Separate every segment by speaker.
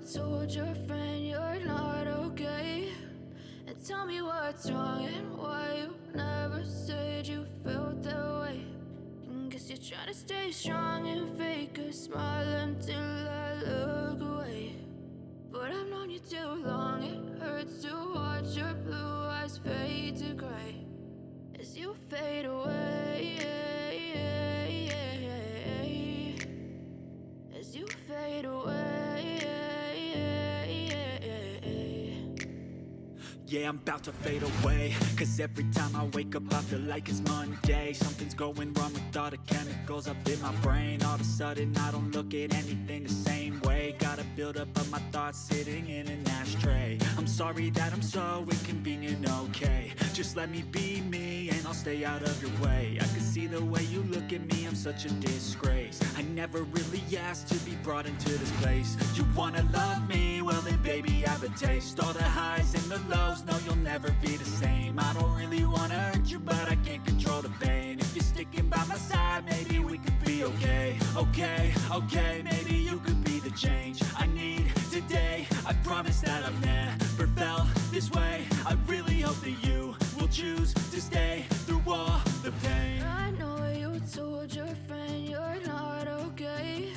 Speaker 1: told your friend you're not okay? And tell me what's wrong and why you never said you felt that way. And guess you're trying to stay strong and fake a smile until I look away. But I've known you too long, it hurts to watch your blue eyes fade to gray as you fade away, as you fade away.
Speaker 2: Yeah, I'm about to fade away, cause every time I wake up I feel like it's Monday. Something's going wrong with all the chemicals up in my brain. All of a sudden I don't look at anything the same way. Gotta build up of my thoughts sitting in an ashtray. I'm sorry that I'm so inconvenient, okay? Just let me be me and I'll stay out of your way. I can see the way you look at me, I'm such a disgrace. I never really asked to be brought into this place. You wanna love me? Well then baby, have a taste. All the highs and the lows, no, you'll never be the same. I don't really wanna hurt you, but I can't control the pain. If you're sticking by my side, maybe we could be okay. Okay, maybe you could be the change I need today. I promise that I've never felt this way. I really hope that you will choose to stay through all the pain.
Speaker 1: I know you told your friend you're not okay.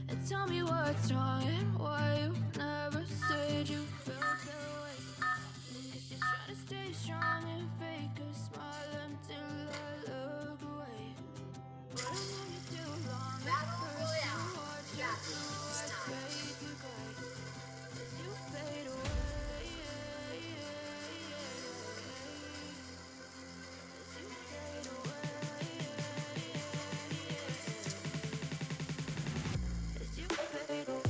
Speaker 1: And tell me what's wrong and why you never said you felt that way. Guess you're trying to stay strong and fake a smile until I look away. But I've known you too long, it hurts to watch your blue eyes fade to gray as you fade away. As you fade away. As you fade away.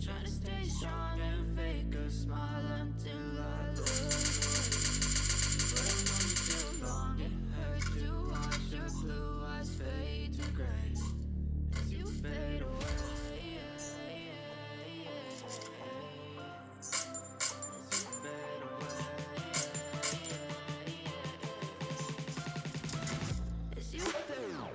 Speaker 1: Trying to stay strong and fake a smile until I look away. But I've known you too long, it hurts to watch your blue eyes fade to gray as you fade away. As you fade away. As you fade away.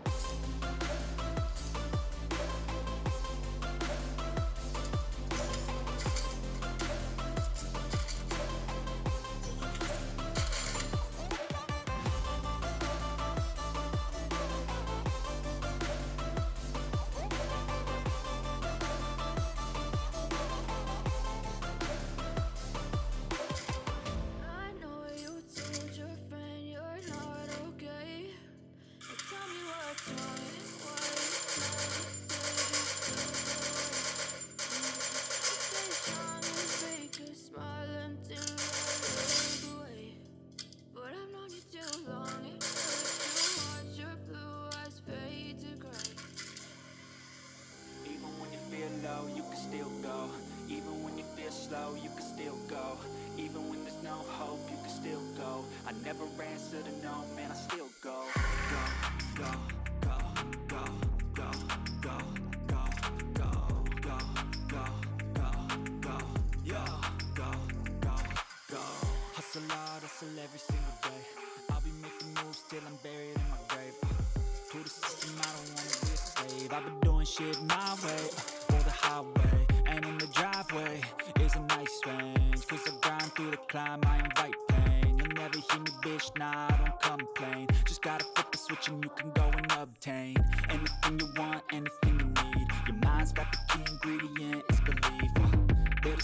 Speaker 2: You can still go. Even when you feel slow, you can still go. Even when there's no hope, you can still go. I never answer to no, man, I still go. Go, go, go, go, go, go, go, go, go, go, go, yo, go, go, go. Hustle hard, hustle every single day. I'll be making moves till I'm buried in my grave. To the system, I don't wanna be a slave. I've been doing shit my way. The highway, and in the driveway is a nice range. Cause I grind through the climb, I invite pain. You'll never hear me, bitch, nah, I don't complain. Just gotta flip the switch and you can go and obtain anything you want, anything you need. Your mind's got the key ingredient, it's belief. They're the